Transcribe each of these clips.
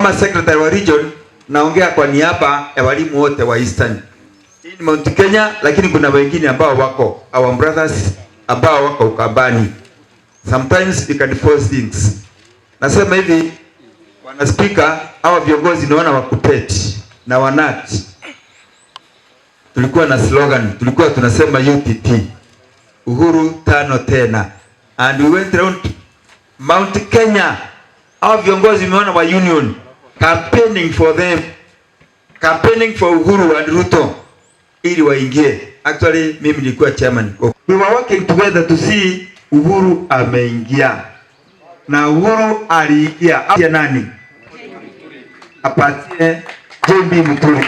kama secretary wa region naongea kwa niaba ya walimu wote wa Eastern. Hii ni Mount Kenya, lakini kuna wengine ambao wako our brothers ambao wako Ukambani. Sometimes we can force things. Nasema hivi, Bwana Speaker, hawa viongozi naona wakupeti na wanati. Tulikuwa na slogan, tulikuwa tunasema UTT, Uhuru tano tena. And we went around Mount Kenya. Hawa viongozi meona wa union campaigning for them, campaigning for Uhuru and Ruto ili waingie. Actually mimi nilikuwa chairman. We were working together to see Uhuru ameingia. Na Uhuru aliingia. Atia nani? Apatie JB Muturi.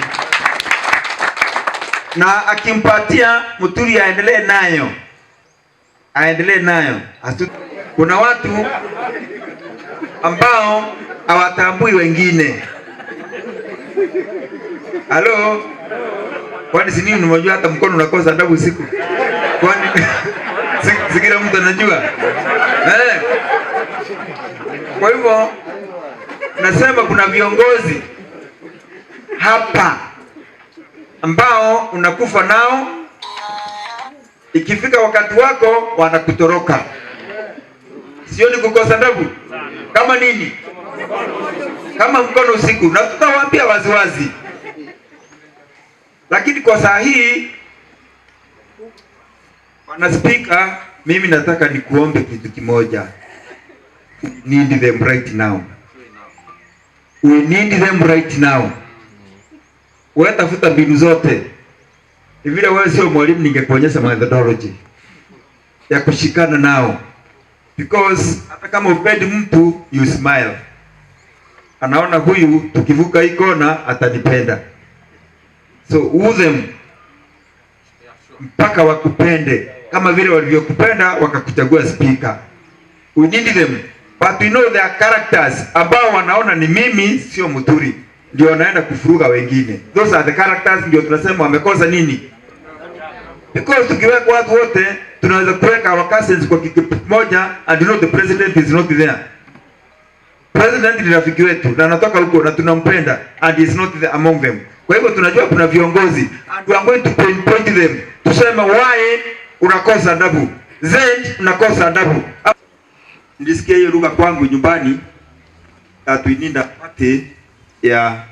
Na akimpatia Muturi aendelee nayo. Aendelee nayo. Kuna watu ambao hawatambui wengine. Halo? Kwani si nini unajua hata mkono unakosa adabu usiku? Kwani sikila mtu anajua? Kwa hivyo nasema kuna viongozi hapa ambao unakufa nao, ikifika wakati wako wanakutoroka. Sio ni kukosa adabu? Kama nini? Kama mkono usiku. Na tutawaambia waziwazi. Lakini kwa saa hii, Bwana Speaker, mimi nataka nikuombe kitu kimoja. We need them right now. We need them right now. Wewe tafuta mbinu zote. Vile wewe sio mwalimu, ningekuonyesha methodology ya kushikana nao. Because hata kama upendi mtu, you smile. Anaona huyu tukivuka hii kona atanipenda. So woo them mpaka wakupende kama vile walivyokupenda wakakuchagua speaker. We need them, but we know their characters ambao wanaona ni mimi sio Muturi ndio wanaenda kufuruga wengine. Those are the characters ndio tunasema wamekosa nini? Because tukiweka watu wote tunaweza kuweka our cousins kwa kitu moja and you know the president is not there. President ni rafiki wetu na anatoka huko na tunampenda and he is not there among them. Kwa hivyo tunajua kuna viongozi and we are going to point them. Tuseme why unakosa adabu. Then unakosa adabu. Nilisikia hiyo lugha kwangu nyumbani that we need a party ya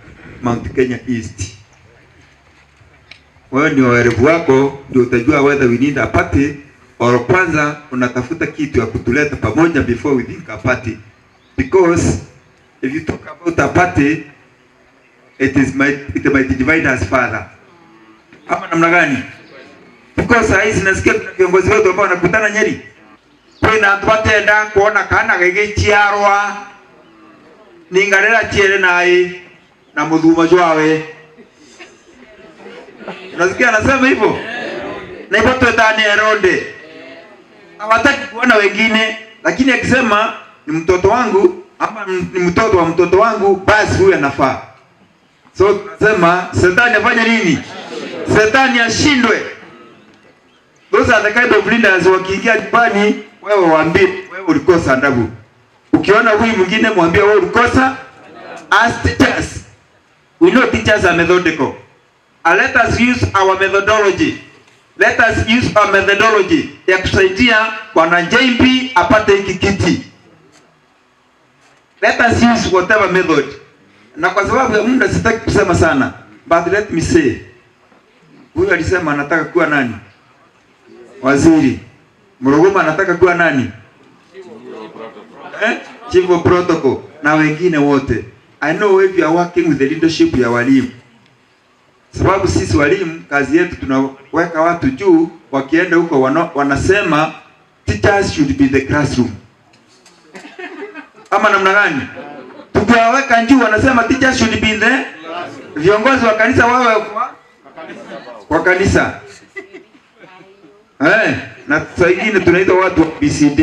Mount Kenya East. Wewe ni waerevu wako ndio utajua whether we need a party or kwanza unatafuta kitu ya kutuleta pamoja before we think a party. Because if you talk about a party, it might divide us further. Ama namna gani? Because hizi nasikia kuna viongozi wetu ambao wanakutana Nyeri. Kwina twatenda kuona kana gegechiarwa ningarera chiere naye na muthuma jwawe. Unasikia anasema hivyo? Na hivyo twetani eronde. Hawataki kuona wengine, lakini akisema ni mtoto wangu ama ni mtoto wa mtoto wangu, basi huyu anafaa. So tunasema Shetani afanye nini? Shetani ashindwe. Those are the kind of leaders wakiingia nyumbani, wewe waambie wewe ulikosa adabu. Ukiona huyu mwingine mwambie wewe ulikosa. As teachers, we know teachers are methodical. And let us use our methodology. Let us use our methodology ya kusaidia Bwana JB apate hiki kiti. Let us use whatever method. Na kwa sababu ya muda sitaki kusema sana, but let me say, huyu alisema anataka kuwa nani? Waziri. Muruguma anataka kuwa nani? Chief of Protocol na wengine wote. I know if you are working with the leadership ya walimu. Sababu sisi walimu kazi yetu tunaweka watu juu, wakienda huko wanasema teachers should be the classroom. Ama namna gani? Tukiwaweka juu wanasema teachers should be the viongozi wa kanisa wawe kwa kanisa. Na sasa hivi tunaita watu wa BCD.